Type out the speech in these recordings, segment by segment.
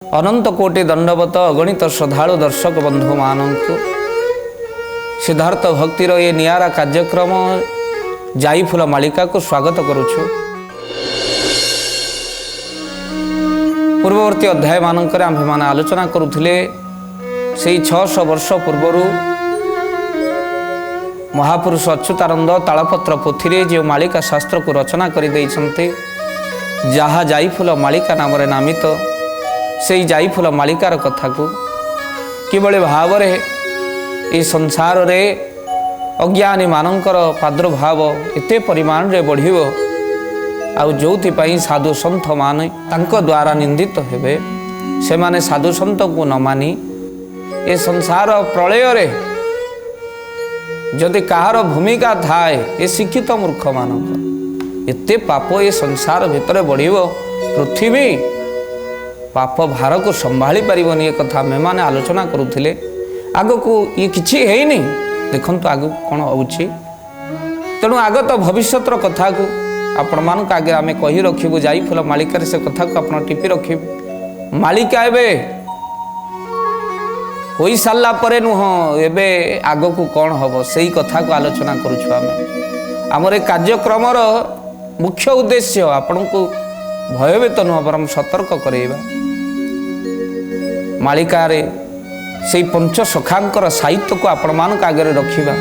अनंत कोटि दंडवत अगणित श्रद्धालु दर्शक बंधु मानू सिद्धार्थ भक्तिर ये नियारा कार्यक्रम जाईफुल मालिका को स्वागत करुछु। पूर्ववर्ती अध्याय मानकर आम्भे माने आलोचना करुथिले से 600 वर्ष पूर्वर महापुरुष अच्युतानंद तालपत्र पोथी जो मालिका शास्त्र को रचना कर जहा जाईफुल मालिका नाम नामित से जाईफुल मालिकार कथा को किभली भाव ये संसार रे अज्ञानी मानकर प्रादुर्भाव एते परिमाण रे बढ़िबो आउ जोथिपाई साधु संत माने तांको द्वारा निंदित हेबे से माने साधु संत को न मानी ए संसार प्रलय रे जदि कहार भूमिका थाए ए शिक्षित मूर्ख मानक एते पाप ए संसार भितर बढ़िबो पृथ्वी पाप भार को संभाली पारिबनी ए कथा आमे माने आलोचना करुथिले। आग को ये किछि हेइनी देखंतु आग कोन होउछि तेणु आगत भविष्यतर कथा को आपण मान आगे आमे कहि रखिबु जाईफुल मालिकार से कथा को आपण टिपि रखिबु। मालिका एबे होई सारला परे नुह एबे आग को कोन हबो सेही कथा को आलोचना करूछु। आमे हमर ए कार्यक्रम रो मुख्य उद्देश्य आपण को भयभीत नुह परम सतर्क करेबा। मालिकारे से पंच सखांकर साहित्य को आपण मान आगे रखिबा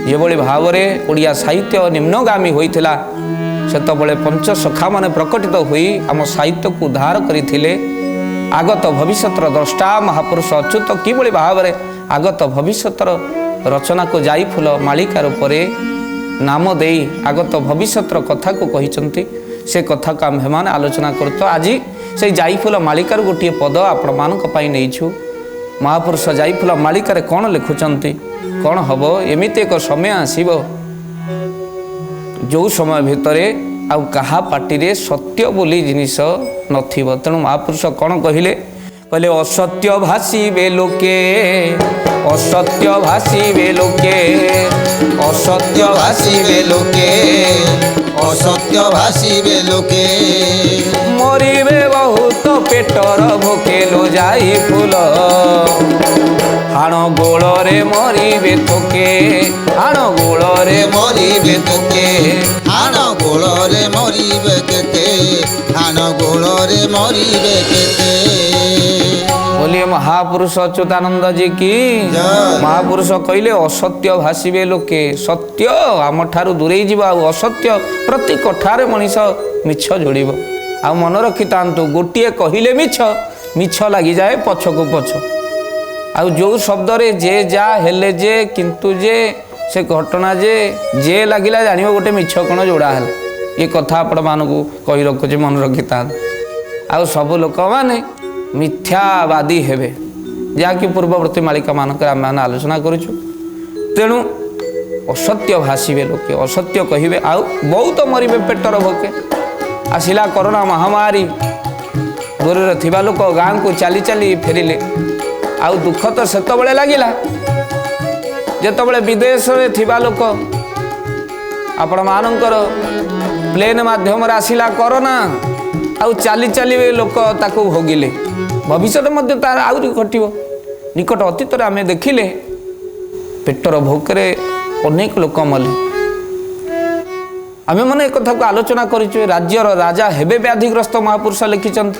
जेभली भाव में ओडिया साहित्य निम्नगामी होइथिला सेतबेले पंच सखा माने प्रकटित होई आम साहित्य को उद्धार करथिले। आगत भविष्यतर द्रष्टा महापुरुष अच्युत किभली भाव में आगत भविष्यतर रचना को जाईफुल मालिका रूप नाम देई आगत भविष्यतर कथा को कहिसंती से कथा को आम्भे माने आलोचना करतो। आज से जाईफुल मालिकार गोटे पद आपण मानक पई नेइछु। महापुरुष जाईफुल मालिकार कौन लिखुचंती कौन हम एमती एक समय आसीबो जो समय भितरे आउ कहा पार्टी सत्य बोली जिनिस नथिबो। तेणु महापुरुष कौन कहले कहले असत्य भाषिबे लोके असत्य भाषिबे लोके असत्य भाषिबे लोके असत्य भाषिबे लोके मरिबे बहुत पेटर भोकेलो जाईफुल हाण गोल रे मरिबे तोके हाण गोल रे मरिबे तोके हाण गोल रे मरिबे केते हाण गोल रे मरिबे केते। बोलिए महापुरुष अच्युतानंद जी की महापुरुष कहले असत्य भाषिबे लोके सत्य आम ठारू दूरेई जीवा असत्य प्रति कठारे मनीष मिछ जोड़िबो। आ मन रखि तांतु गोटिए कहिले मिछ मिछ लागि जाए पछ को पछ आ जो शब्द रे जे जा हेले जे किंतु जे से घटना जे लागिला जानिबो गोटे मिछ कोन जोड़ा हेले ये कथा आपण मानकू कहि रखुचे मन रखि तांतु। आ सब लोक माने मिथ्यावादी हेबे जहाँकि पूर्ववर्ती मालिका मानक आम आलोचना करुचु। तेणु असत्य भाषिबे लोके असत्य कहिबे आउ बहुत मरिबे पेटर भोके। आसिला कोरोना महामारी दूर थिबा लोक गाँ को चली चली फेरिले आउ दुख तो सेतबेले लागिला जेतबेले विदेश में थिबा लोक आपण मानकर प्लेन माध्यम आसिला कोरोना आउ चली चली लोक ताकू भोगिले भविष्य मध्य तार आउरी घटिबो। निकट अतीत आमे देखिले पेटर भोकरे अनेक लोक मले आमे मन एक कथा को आलोचना करिछु। राज्यर राजा हेबे व्याधिग्रस्त महापुरुष लिखिचंत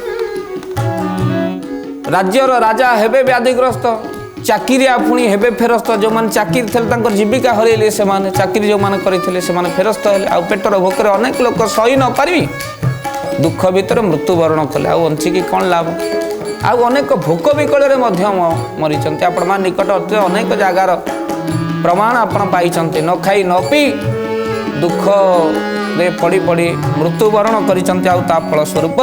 राज्यर राजा हेबे व्याधिग्रस्त चाकिरिया पुणी हेबे फेरस्त जो माने चाकिरी थे तांकर जीविका हरैले से माने चाकिरी जो माने करिथिले से माने फेरस्त हेले आ पेटर भोकरे अनेक लोक सही न पारि दुख भितर मृत्युवरण कले आ वंचिकी कौन लाभ आ अनेक भोक विकल मरीचंती आपण मान निकट अनेक जगार प्रमाण आपण पाइचंती न खाई न पी दुख रे पड़ी पड़ी मृत्युवरण करिचंती आ ता फल स्वरूप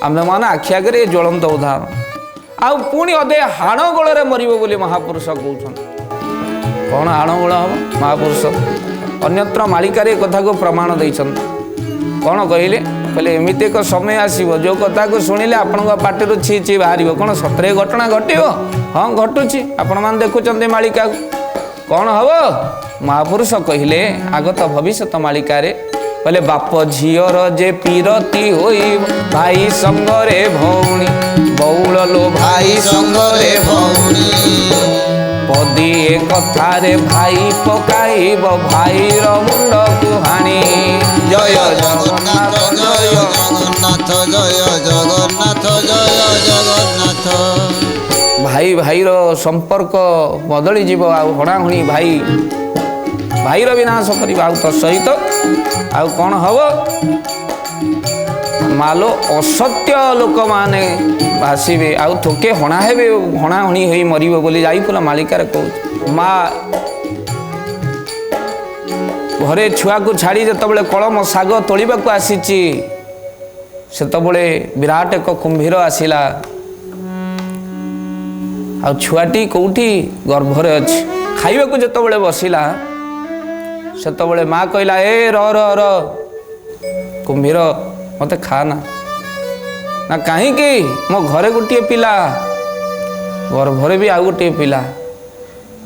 आमे मान आखि आगे ज्वलंत उदाहरण आ पुणी अदे हाण गोल मरिबो बोली महापुरुष कहउछन। कौन हाण गोल हम महापुरुष अन्यत्र मालिकारे कथा को प्रमाण दैछन कौन कहले कहले एमती एक समय आसो जो कथा को शुणिले आपण पार्टी छी छी बाहर कौन सतरे घटना घटो हाँ घटुची आपण मान देखुं मालिका कौन हम महापुरुष कहले आगत भविष्यत मालिकारे कहले बाप झीर जे पीरती होई भाई संगरे भौणी बहु लो भाई संगरे ଭଉଣୀ पदिए कथारे भाई पकाइब भाईर मुंडकु हाणी जय जगन्नाथ जय ଜଗନ୍ନାଥ ଜୟ ଜଗନ୍ନାଥ ଜୟ ଜଗନ୍ନାଥ भाई भाईर संपर्क बदली जीव आउ हणाहुणी भाई भाईर विनाश करिबा आउ तो सहित आउ कौन हब मालो असत्य लोक माने भाषिबे आउ थोके हणा हेबे हणाहुणी होई मरिबो बोली जाइफुला मालिकार कहू माँ घरे छुआ को छाड़ी जतबले कलम साग तोलिबाकू आसीची सेतबले विराट एक कुंभीर आसिला आ छुआटी कौटी गर्भरे अच्छी खाइबाकू जतबले बसिला सेतबले माँ कहला ए र कुंभीर मते खाना ना कहीं मो घरे गोटे पिला गर्भरे भी आउ गोटे पिला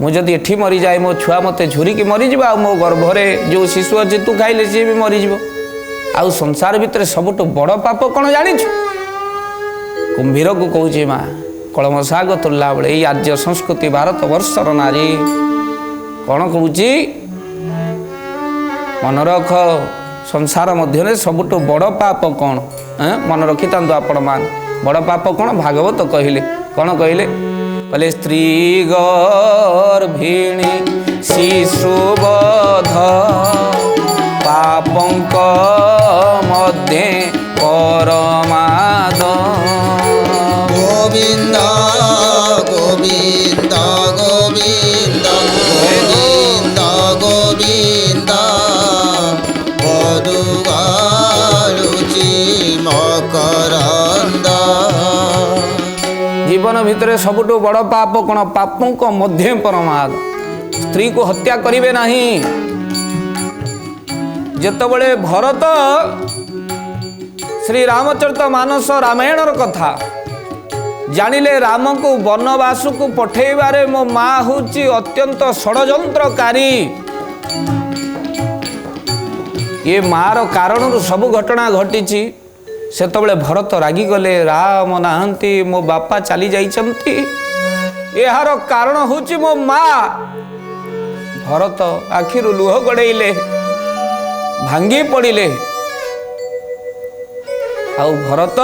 मुझे एठी मरी जाए मो छुआ मते झुरिकी मरीज मो गर्भरे जो शिशु अच्छे तू खाइले सी भी मरीज आउ संसार भितर सबुठ बड़ पाप कौन जानिछु कुंभीर को कहूँ माँ कलम साग तोला बेले ये आर्य संस्कृति भारत वर्षर नारी कौन कहूँ मन रख संसार मध्य सबुठ बड़ पाप कौन मन रखी था आपण मान बड़ पाप कौन भागवत कहले कौन कहले कहले स्त्री गर्भिणी शिशुबध पापंक मध्य परमाद गोविंद गोविंद गोविंद गोविंद गोविंद पदुगालुचि मकरंद जीवन भितर सबुठ बड़ पाप कौन पापंक मध्य परमाद स्त्री को हत्या करिवे नहीं जेतबले भरत श्री रामचरित मानस रामायणर कथा जानिले राम को वनवास को पठेबारे मो माँ हूँ अत्यंत षड्यंत्रकारी ये मार कारण सब घटना घटी सेतबले भरत रागी गले राम नाहंती मो बापा चली जाइछंती यार कारण हूँ मो माँ भरत आखिरु लुह गड़ेइले भांगी पड़िले आउ भरत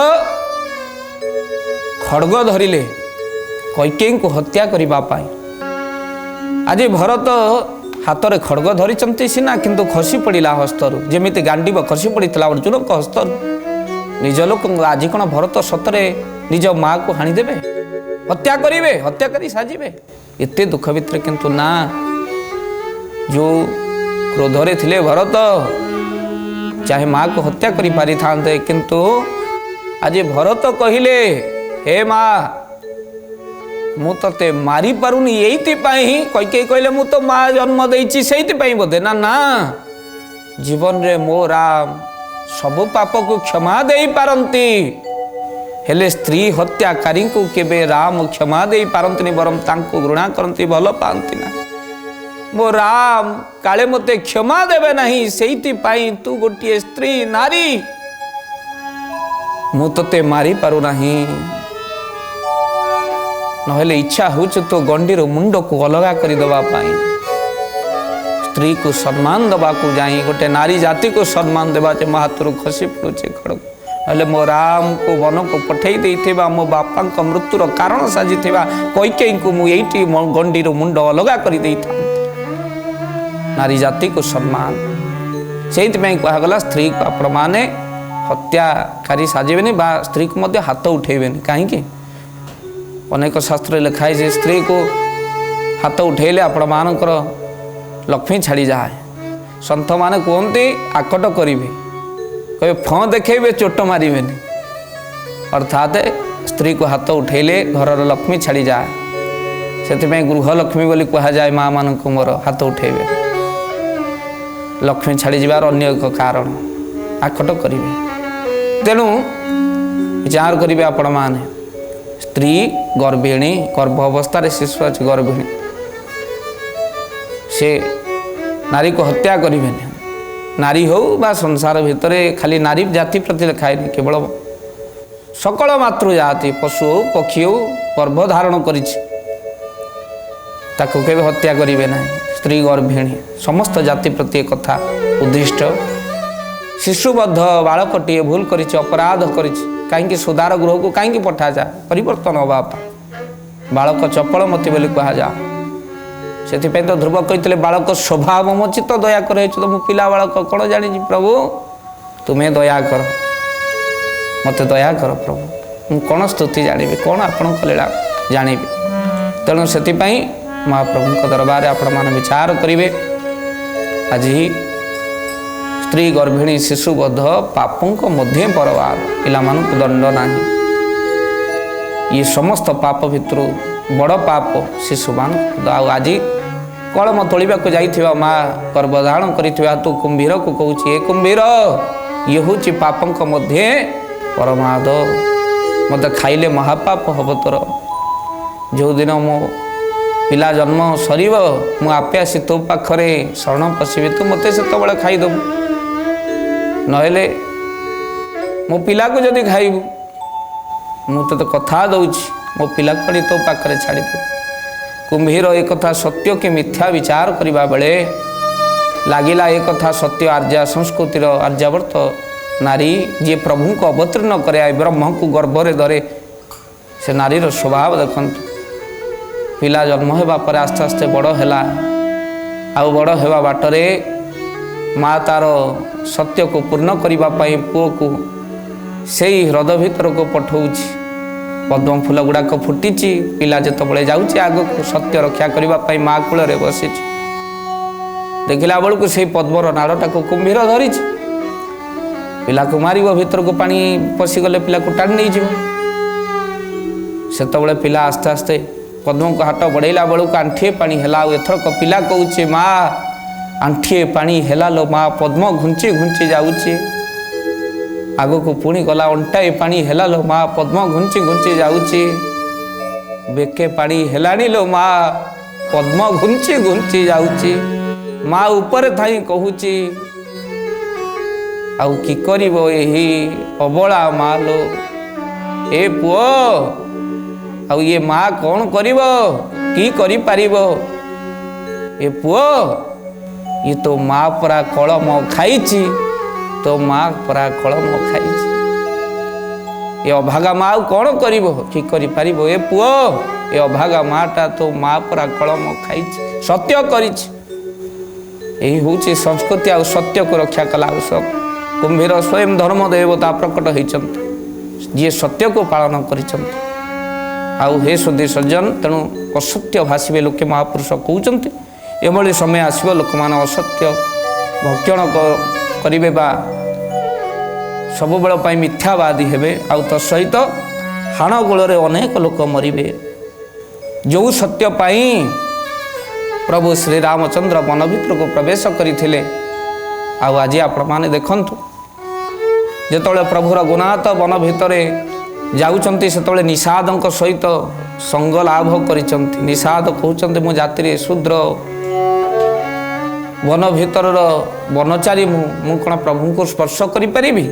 खड्ग धरिले कैकेयी को हत्या करबा पाई आज भरत हाथ में खड्ग धरी सीना किंतु खसी पड़ा हस्तरू जमी गांडीब खसी पड़ा अर्जुन को हस्तरू निज लोक आज कौन भरत सतरे निज माँ को हाणीदेवे हत्या करेंगे हत्या कर साजिबे एते दुख भितर किंतु ना जो क्रोधरे थिले भरत चाहे माँ को हत्या करि पारि थांते किंतु आज भरत कहिले हे माँ मु ते मारी पारुनी यही कैकेयी कहले मु तो माँ जन्म देइछि सेइति बोधे ना ना जीवन रे मो राम सबु पाप को क्षमा दे पारंती हेले स्त्री हत्याकारी को केबे राम क्षमा दे पारंती बरम तांको घृणा करंती भल पांती ना मो राम काले मते क्षमा देवे नहीं सेइति तू गोटे स्त्री नारी मु ते मारी पारु नहीं नहेले इच्छा होच तो गंडीर मुंड को अलगा कर दबा पाई स्त्री को सम्मान दबा को जाई गोटे नारी जाति को सम्मान देवा जे महातुर खसी पड़ुचे खड़क हेले मो राम को वन को पठे देइथिबा मो बापा को मृत्युर कारण साजिथिबा कैकेयी को मु एइटी गंडीर मुंड अलगा कर देइथा नारी जाति को सम्मान से कहगला स्त्री को आपण माने हत्याकारी साजिबेनी बा स्त्री को मध्य हाथ उठेबेनी कहीं अनेक शास्त्र लिखाई से स्त्री को हाथ उठेले आपण मानकर लक्ष्मी छाड़ी जाए सन्थ माने कहते आकट करेंगे कहे फँ देखेबे चोट मारे अर्थात स्त्री को हाथ उठेले घर लक्ष्मी छाड़ी जाए से गृहलक्ष्मी बोली कह जाए माँ मान मोर हाथ उठेबे लक्ष्मी छाड़ी जाबार अन्य एक कारण आकट करेंगे तेणु विचार करेंगे आपण माने स्त्री गर्भिणी गर्भ अवस्था शिशु अच्छे गर्भिणी से नारी को हत्या करें नारी हो बा संसार भितर खाली नारी जाति प्रति लिखाए केवल सकल मातृ जाति पशु हो पक्षी हो गर्भ धारण करिछि ताको केबे हत्या करिवे नाही स्त्री गर्भिणी समस्त जाति प्रति कथा उद्दिष्ट शिशुबद्ध बालकटीए भूल करिछि अपराध करिछि कहीं सुधार गृह को कहीं पठा जा परिवर्तन हवा बालक चपल मती बोली कह जा से तो ध्रुव कहते बालक स्वभाव मोचित दया कर मु पिला बालक कौन जानी प्रभु तुम्हें दया कर मत दया कर प्रभु मु कौन स्तुति जानी कौन आपण लीला जानी तेणु से महाप्रभु दरबार आपण मान विचार करेंगे आज स्त्री गर्भिणी शिशुबद्ध पापों मध्य परवार पिला दंड ना ये समस्त पाप भितर बड़ पाप शिशु मान आज कलम तोड़ा जा माँ गर्भधारण कर तू कुंभीर को कहूँ ए कुंभीर ये हूँ पापों मध्य परमाद मत खाइले महापाप हम तोर जो दिन मो पिला जन्म सर मुझे आसी तो पाखे शरण पशिबी तू मत से खाईदेबू नहले मो पिला को जदि खाइबू मुझे तो कथा दौची मो पिला को तो पाखे छाड़ी दे कुंभीर एक कथा सत्य के मिथ्या विचार करने बेले लगिला एक कथा सत्य आर्या संस्कृतिर आर्यावर्त नारी जी प्रभु को अवतीर्ण करे ब्रह्म को गर्भरे धरे से नारीर स्वभाव देखु पिला जन्म होगा पर आस्ते आस्ते बड़ है आउ बड़ होगा बाटरे माँ तार सत्य को पूर्ण करने पुओ को से ह्रद भीतर को पठाऊँ पद्म फूल गुड़ाक फुटी पिला जिते जाऊँच आग को सत्य रक्षा करने माँ कूल बसी देखला बेलू से पद्मर नाड़टा को कुंभीर धरी पिला को मार भीतर को पानी पशिगले पिला को टाणी नहीं से पिला आस्ते आस्ते पद्म को हाथ बढ़ेला बेलू आंठिए पानी है एथरक पिला कहूँ माँ आंठिए पानी है लो माँ पद्म घुंची घुंची जाऊँचे आग को पुणी गला अंटाए पानी है लो माँ पद्म घुंची घुंची जाऊँचे बेके पानी है लो माँ पद्म घुंची घुंची जाऊँचे माँ ऊपर थाई कहूँ आउ कि करिबो एही अबला माँ लो ए पुओ आउ ये माँ कौन करिबो की करि पारिबो ए पुओ ये तो माँ परा कलम खाइची तो माँ परा कलम खाइची ये अभागा माँ कौन करिबो कि करि पारिबो ए पुओ ये अभागा माँटा तो माँ परा कलम खाइची सत्य करिछि यही हूँ संस्कृति आ सत्य को रक्षा कला सब कुंभीर स्वयं धर्म देवता प्रकट होती जी सत्य को पालन कर हे सुधी सज्जन तेणु असत्य भाषे लोके महापुरुष कहते एभली समय आसब लोक मैंने असत्य भक्षण करेंगे सब बेल मिथ्यावादी हेबे आउ तो सहित हाण गोल अनेक लोक मरबे जो सत्य पाई प्रभु श्री रामचंद्र वन भितर को प्रवेश करते आज आपण मैंने देखंतु जेतोले प्रभुर गुणात वन भितर जाउचंती सेतोले निषादंक सहित संग लाभ करिचंती निषाद कहउचंती मो जाति रे शूद्र वन भितर वनचारी मु कोन प्रभु को स्पर्श करि परिबी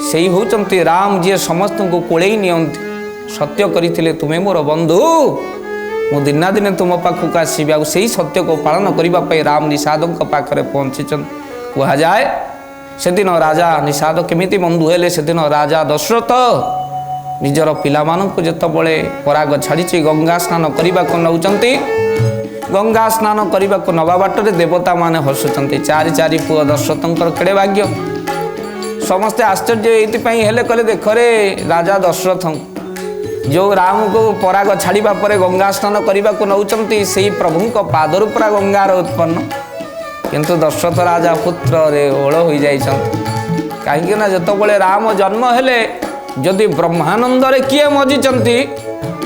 सेही होउचंती राम जे समस्त को कोळेई नियंती सत्य करिथिले तुमे मोर बंधु मु दिना दिने तुम पाखक आसबि आ सेही सत्य को पालन करिबा पई राम निषादंक पाखरे पहुंचीचन कहा जाए से दिन राजा निषाद केमिति बंधु हेले से दिन राजा दशरथ निजर पिला मानक जेतबळे पराग छाड़ी गंगा स्नान करने को नौचंती गंगा स्नान करने को नवा बाटरे देवता माने हसुचंती चारि चारि पुओ दशरथंकर केड़े भाग्य समस्ते आश्चर्य एइतिपई हेले कले देखरे राजा दशरथ जो राम को पराग छाड़ा पर गंगा स्नान करने को नौचंती सेही प्रभु को पादर पूरा गंगार उत्पन्न किंतु दशरथ राजा पुत्र रे ओळ हो जाई कहीं जिते राम जन्म हेले जदि ब्रह्मानंद रे किए मजिचंती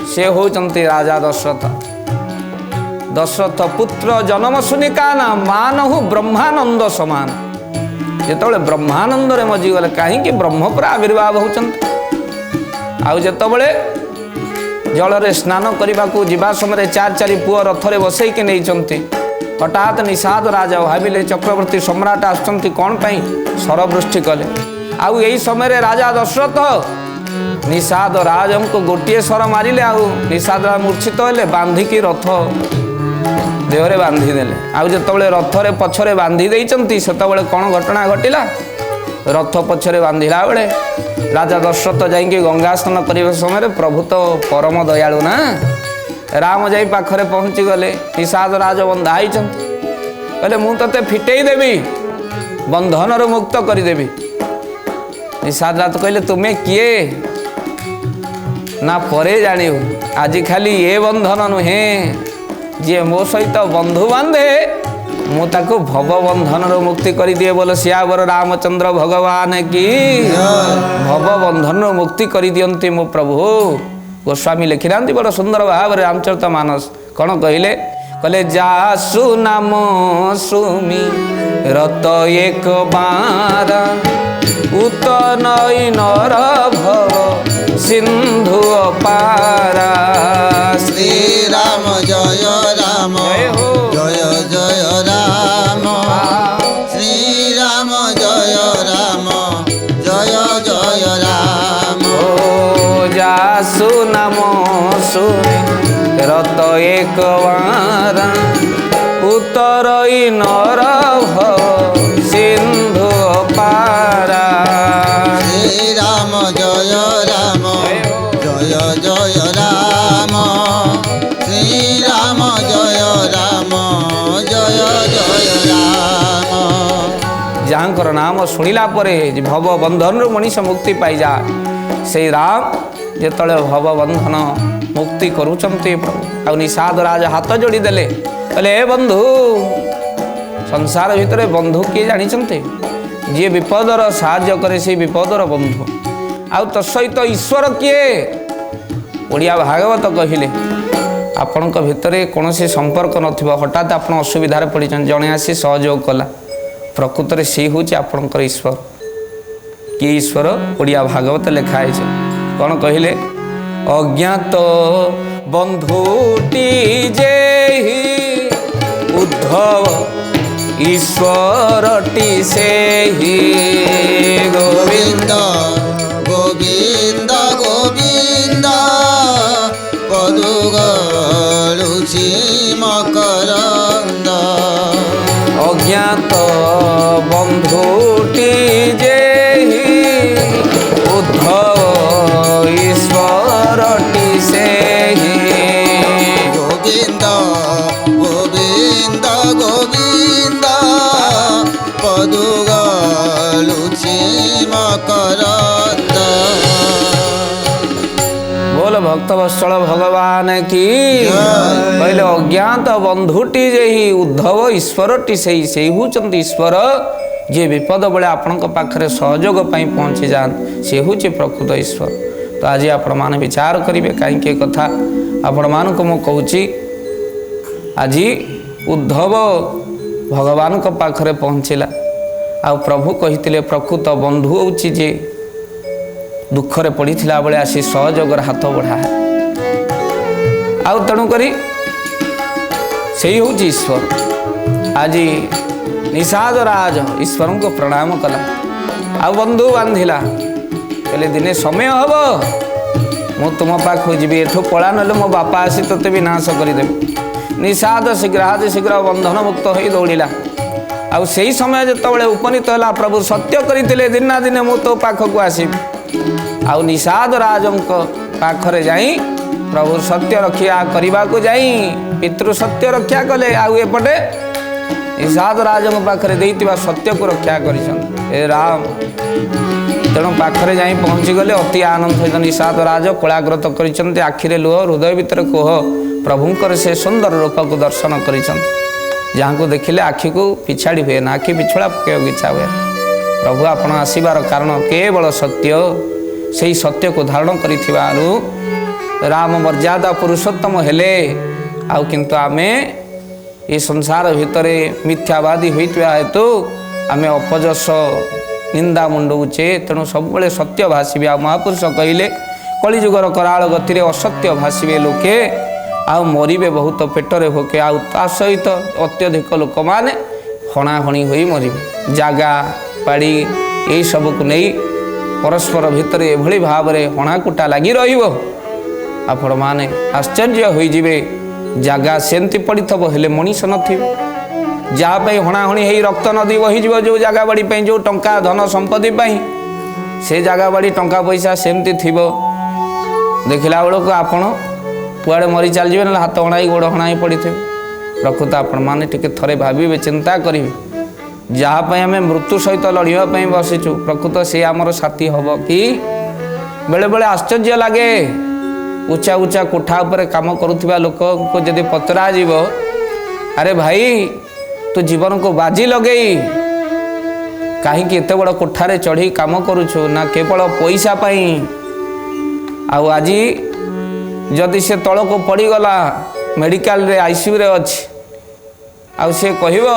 से होचंती राजा दशरथ दशरथ पुत्र जन्म सुनिका ना मानहु ब्रह्मानंद समान जिते ब्रह्मानंद रे मजिगले कहीं ब्रह्म पर आविर्भाव होचंती आउ जिते जल रे स्नान करने को जीवा समय चार चारि पुओ रथरे बसैकी नहीं हठात निषाद राजा भाविले चक्रवर्ती सम्राट आसुचंती कौन पाई सरवृष्टि कले आउ यही समय राजा दशरथ निषाद राजଙ୍କୁ ଗୋଟିଏ ସ୍ୱର ମାରିଲେ ଆଉ ନିଷାଦ ରାଜ ମୂର୍ଚ୍ଛିତ ହେଲେ ବାନ୍ଧିକି ରଥ ଦେହରେ ବାନ୍ଧିଦେଲେ। ଆଉ ଯେତେବେଳେ ରଥରେ ପଛରେ ବାନ୍ଧି ଦେଇଛନ୍ତି ସେତେବେଳେ କ'ଣ ଘଟଣା ଘଟିଲା? ରଥ ପଛରେ ବାନ୍ଧିଲା ବେଳେ ରାଜା ଦଶରଥ ଯାଇକି ଗଙ୍ଗା ସ୍ନାନ କରିବା ସମୟରେ ପ୍ରଭୁ ତ ପରମ ଦୟାଳୁ ନା, ରାମ ଯାଇ ପାଖରେ ପହଞ୍ଚିଗଲେ। ନିଷାଦ ରାଜ ବନ୍ଧା ହେଇଛନ୍ତି, କହିଲେ ମୁଁ ତତେ ଫିଟେଇ ଦେବି, ବନ୍ଧନରୁ ମୁକ୍ତ କରିଦେବି। ନିଷାଦ ରାଜ କହିଲେ ତୁମେ କିଏ ନା ପରେ ଜାଣିବୁ, ଆଜି ଖାଲି ଏ ବନ୍ଧନ ନୁହେଁ, ଯିଏ ମୋ ସହିତ ବନ୍ଧୁ ବାନ୍ଧେ ମୁଁ ତାକୁ ଭବ ବନ୍ଧନରୁ ମୁକ୍ତି କରିଦିଏ। ବୋଲ ସିୟାବର ରାମଚନ୍ଦ୍ର ଭଗବାନ କି ଭବ ବନ୍ଧନରୁ ମୁକ୍ତି କରିଦିଅନ୍ତି ମୋ ପ୍ରଭୁ। ଗୋସ୍ୱାମୀ ଲେଖିନାହାନ୍ତି ବଡ଼ ସୁନ୍ଦର ଭାବରେ ରାମଚରିତମାନସ। କ'ଣ କହିଲେ? କହିଲେ ଯାସୁ ନାମ ସୁମି ରତ ଏକ ବାର ଉତ ନଈ ନର ଭବ ସିନ୍ଧୁ ଅପାରା। ଶ୍ରୀରାମ ଜୟ ରାମ ଜୟ ଜୟ ରାମ, ଶ୍ରୀରାମ ଜୟ ରାମ ଜୟ ଜୟ ରାମ। ଯାସୁ ନାମ ସୁମି ରତ ଏକ ବାର ଉତ୍ତରଇ ନର ଭବ ସିନ୍ଧୁ ପାରା। ଶ୍ରୀରାମ ଜୟ ରାମ ଜୟ ଜୟ ରାମ, ଶ୍ରୀରାମ ଜୟ ରାମ ଜୟ ଜୟ ରାମ। ଯାହାଙ୍କର ନାମ ଶୁଣିଲା ପରେ ଭବ ବନ୍ଧନରୁ ମଣିଷ ମୁକ୍ତି ପାଇଯାଏ, ସେଇ ରାମ ଯେତେବେଳେ ଭବ ବନ୍ଧନ ମୁକ୍ତି କରୁଛନ୍ତି ପ୍ରଭୁ। ଆଉ ନିଷାଦ ରାଜ ହାତ ଯୋଡ଼ି ଦେଲେ, କହିଲେ ଏ ବନ୍ଧୁ, ସଂସାର ଭିତରେ ବନ୍ଧୁ କିଏ ଜାଣିଛନ୍ତି? ଯିଏ ବିପଦର ସାହାଯ୍ୟ କରେ ସେଇ ବିପଦର ବନ୍ଧୁ। ଆଉ ତ ସହିତ ଈଶ୍ୱର କିଏ? ଓଡ଼ିଆ ଭାଗବତ କହିଲେ ଆପଣଙ୍କ ଭିତରେ କୌଣସି ସମ୍ପର୍କ ନଥିବ, ହଠାତ୍ ଆପଣ ଅସୁବିଧାରେ ପଡ଼ିଛନ୍ତି, ଜଣେ ଆସି ସହଯୋଗ କଲା, ପ୍ରକୃତରେ ସେଇ ହେଉଛି ଆପଣଙ୍କର ଈଶ୍ୱର। କିଏ ଈଶ୍ୱର? ଓଡ଼ିଆ ଭାଗବତ ଲେଖା ହେଇଛି। କ'ଣ କହିଲେ? ଅଜ୍ଞାତ ବନ୍ଧୁଟି ଯେହି ଉଦ୍ଧବ ଈଶ୍ୱରଟି ସେହି। ଗୋବିନ୍ଦ ଗୋବିନ୍ଦ ଗୋବିନ୍ଦ ପଦୁ ଗଳୁଛି ମକରନ୍ଦ। ଅଜ୍ଞାତ ବନ୍ଧୁଟି ଯେହି ଉଦ୍ଧବ ଈଶ୍ୱରଟି ସେହି। ଗୋବିନ୍ଦ ଗୋବିନ୍ଦ ଗୋବିନ୍ଦ ପଦୁ ଗଳୁଛି ମକରନ୍ଦ। ବୋଲ ଭକ୍ତବତ୍ସଳ ଭଗବାନ କି କହିଲେ ଅଜ୍ଞାତ ବନ୍ଧୁଟି ଯେହି ଉଦ୍ଧବ ଈଶ୍ୱରଟି ସେହି। ସେଇ ହେଉଛନ୍ତି ଈଶ୍ୱର, ଯିଏ ବିପଦ ବେଳେ ଆପଣଙ୍କ ପାଖରେ ସହଯୋଗ ପାଇଁ ପହଞ୍ଚି ଯାଆନ୍ତି, ସେ ହେଉଛି ପ୍ରକୃତ ଈଶ୍ୱର। ତ ଆଜି ଆପଣମାନେ ବିଚାର କରିବେ, କାହିଁକି ଏ କଥା ଆପଣମାନଙ୍କୁ ମୁଁ କହୁଛି। ଆଜି ଉଦ୍ଧବ ଭଗବାନଙ୍କ ପାଖରେ ପହଞ୍ଚିଲା, ଆଉ ପ୍ରଭୁ କହିଥିଲେ ପ୍ରକୃତ ବନ୍ଧୁ ହେଉଛି ଯେ ଦୁଃଖରେ ପଡ଼ିଥିଲା ବେଳେ ଆସି ସହଯୋଗର ହାତ ବଢ଼ାଏ। ଆଉ ତେଣୁକରି ସେଇ ହେଉଛି ଈଶ୍ୱର। ଆଜି ନିଷାଦ ରାଜ ଈଶ୍ୱରଙ୍କୁ ପ୍ରଣାମ କଲା, ଆଉ ବନ୍ଧୁ ବାନ୍ଧିଲା, କହିଲେ ଦିନେ ସମୟ ହେବ ମୁଁ ତୁମ ପାଖକୁ ଯିବି, ଏଠୁ ପଳା, ନହେଲେ ମୋ ବାପା ଆସି ତୋତେ ବିନାଶ କରିଦେବେ। ନିଷାଦ ଶୀଘ୍ର ବନ୍ଧନ ମୁକ୍ତ ହୋଇ ଦୌଡ଼ିଲା। ଆଉ ସେହି ସମୟ ଯେତେବେଳେ ଉପନୀତ ହେଲା, ପ୍ରଭୁ ସତ୍ୟ କରିଥିଲେ ଦିନା ଦିନେ ମୁଁ ତୋ ପାଖକୁ ଆସିବି। ଆଉ ନିଷାଦ ରାଜଙ୍କ ପାଖରେ ଯାଇ ପ୍ରଭୁ ସତ୍ୟ ରକ୍ଷା କରିବାକୁ ଯାଇ ପିତୃ ସତ୍ୟ ରକ୍ଷା କଲେ, ଆଉ ଏପଟେ ନିଷାଦ ରାଜଙ୍କ ପାଖରେ ଦେଇଥିବା ସତ୍ୟକୁ ରକ୍ଷା କରିଛନ୍ତି ଏ ରାମ। ତେଣୁ ପାଖରେ ଯାଇ ପହଞ୍ଚିଗଲେ, ଅତି ଆନନ୍ଦ ସହିତ ନିଷାଦ ରାଜ କୋଳାଗ୍ରତ କରିଛନ୍ତି, ଆଖିରେ ଲୁହ, ହୃଦୟ ଭିତରେ କୋହ। ପ୍ରଭୁଙ୍କର ସେ ସୁନ୍ଦର ରୂପକୁ ଦର୍ଶନ କରିଛନ୍ତି, ଯାହାଙ୍କୁ ଦେଖିଲେ ଆଖିକୁ ପିଛାଡ଼ି ହୁଏ ନା, ଆଖି ପିଛୁଳା ପକାଇବାକୁ ଇଚ୍ଛା ହୁଏ। ପ୍ରଭୁ ଆପଣ ଆସିବାର କାରଣ କେବଳ ସତ୍ୟ, ସେହି ସତ୍ୟକୁ ଧାରଣ କରିଥିବାରୁ ରାମ ମର୍ଯ୍ୟାଦା ପୁରୁଷୋତ୍ତମ ହେଲେ। ଆଉ କିନ୍ତୁ ଆମେ ଏ ସଂସାର ଭିତରେ ମିଥ୍ୟାବାଦୀ ହୋଇଥିବା ହେତୁ ଆମେ ଅପଯଶ ନିନ୍ଦା ମୁଣ୍ଡଉଛେ। ତେଣୁ ସବୁବେଳେ ସତ୍ୟ ଭାସିବେ। ଆଉ ମହାପୁରୁଷ କହିଲେ କଳିଯୁଗର କରାଳ ଗତିରେ ଅସତ୍ୟ ଭାସିବେ ଲୋକେ, ଆଉ ମରିବେ ବହୁତ ପେଟରେ ଭୋକେ। ଆଉ ତା ସହିତ ଅତ୍ୟଧିକ ଲୋକମାନେ ହଣାହଣି ହୋଇ ମରିବେ। ଜାଗା ବାଡ଼ି ଏଇସବୁକୁ ନେଇ परस्पर भितर एभली भाव में हणाकुटा लगी रहिबो आपण माने आश्चर्य होइजिबे। जागा सेमती पड़िथबो हेले मनीष नथिबे। जहाँ पे हणाहणी हो रक्त नदी बहीज जो जगह बाड़ी जो टंका धन संपत्ति से जगह बाड़ी टंका पैसा सेमती थी देखला बेलू आपण कुआड़े मरी चलीजे ना हाथ हणाई गोड़ हणाई पड़ी थे। प्रकृत आपण मैंने टे थे भावे चिंता करेंगे जहाँपाई आम मृत्यु सहित लड़ाई बसीचु प्रकृत सी आमर साथी हम कि बेले बेले आश्चर्य लगे। उच्चा उच्चा कोठा उपर काम करुवा लोक को जदि पचरा जीव अरे भाई तू जीवन को बाजी लगेई कहीं एत बड़ कोठारे चढ़ी काम करुछु ना केवल पैसा पाई। आउ आज जदि से तल को पड़गला मेडिकल रे आईसीयू रे अच्छी आउ से कहब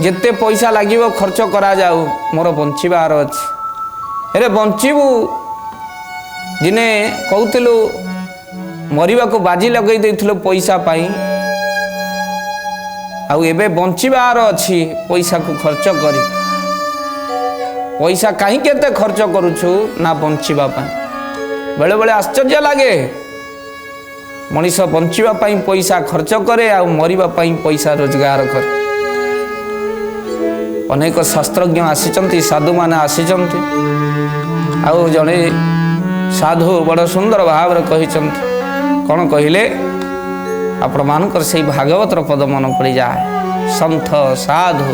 जिते पैसा लगे खर्च करा जाऊ मोर बंचार अच्छी। अरे बंचबू दिने कहूलु मरवा को बाजी लगे देथिलो पैसा पाई आउ एबे बंचार अच्छी पैसा को खर्च करी। पैसा कहीं केते खर्च करुछु ना बंचिबा पाई। बेले बेले आश्चर्य लगे मनीष बंचिबा पाई पैसा खर्च करे आ मरिबा पाई पैसा रोजगार करे। अनेक शास्त्रज्ञ आसीचंती साधु माने आसीचंती आउ जड़े साधु बड़ सुंदर भाव में कहिचंती कौन कहले आपण मानकर से भागवतर पद मन पड़ जाए। संत साधु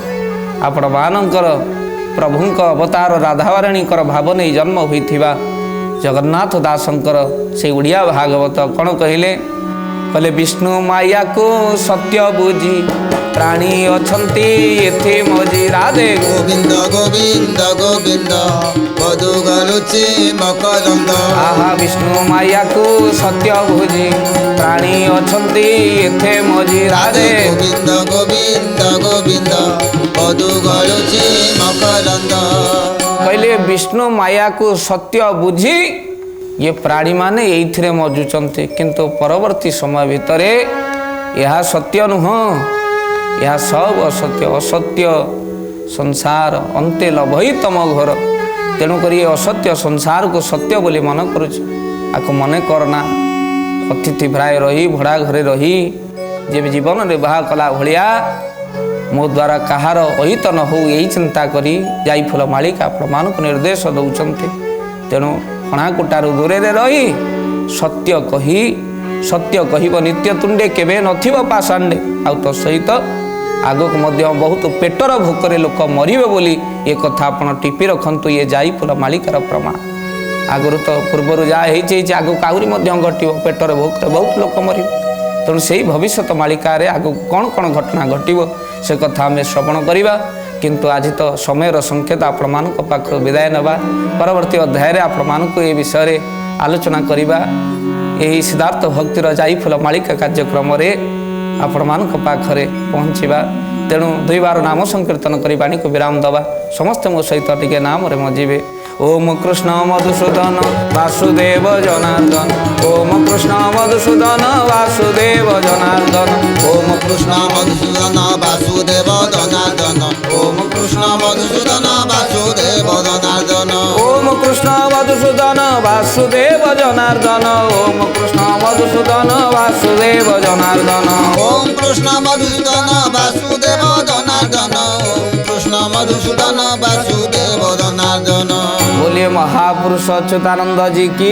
आपण मानकर प्रभुंक अवतार राधावारिणी भाव नहीं जन्म होइथिबा जगन्नाथ दासंकर से उड़िया भागवत कौन कहले कहले विष्णु माया को सत्य बुझी प्राणी अछंती एथे मजी राधे गोविंद गोविंद गोविंद बधु गलुचे मकरंद। आहा विष्णु माया को सत्य बुझी प्राणी अछंती एथे मजी राधे गोविंद गोविंद गोविंद बधु गलुचे मकरंद। कहले विष्णु माया को सत्य बुझी ये प्राणी माने ये मजुचंते किंतु परवर्ती समय भितर यह सत्य नुह यह सब असत्य असत्य संसार अंते लभई तम घर। तेणुक ये असत्य संसार को सत्य बोली मन करुँ मन करना अतिथि भ्राय रही भड़ा घरे रही जे जीवन निर्वाह कला भलिया मो द्वारा कहार अहित न हो यही चिंता करी जाई फूल मालिका आपण को निर्देश दौरान। तेणु हणाकुटार दूरे रही सत्य कही सत्य कहब नित्य तुंडे केवे नथिबो पाषांडे आउ तो सहित आगक मध्य बहुत पेटर भोकरे लोक मरिबे बोली ये कथा आपण टिपी रखंतु। ये जाई फूल मालिकार प्रमाण आगुरी तो पूर्वर जहाँ आगक आहुरी घटो पेटर भोकरे बहुत लोक मरिबे। तेणु से भविष्य मालिकार आगक कौन कौन घटना घटो से कथा आम श्रवण करवा। किंतु आज तो समय संकेत आपण मानक पाखर विदाय नवा परवर्ती अध्याय आपण मानक ये विषय आलोचना करवा। यही सिद्धार्थ भक्तिर जाई फूल मालिका कार्यक्रम आपण मानक पाखरे पहुँचवा। तेणु दुई बार नाम संकीर्तन कर वाणी को विराम दवा। समस्त मो सहित टिके नाम रे मजिबे। ओम कृष्ण मधुसूदन वासुदेव जनार्दन ओम कृष्ण मधुसूदन वासुदेव जनार्दन ओम कृष्ण मधुसूदन वासुदेव जनार्दन ओम कृष्ण मधुसूदन वासुदेव जनार्दन ओम कृष्ण मधुसूदन वासुदेव जनार्दन ओम कृष्ण मधुसूदन वासुदेव जनार्दन ओम कृष्ण मधुसूदन वासुदेव जनार्दन ओम कृष्ण मधुसूदन वासुदेव जनार्दन। बोलिए महापुरुष अच्युतानंद जी की।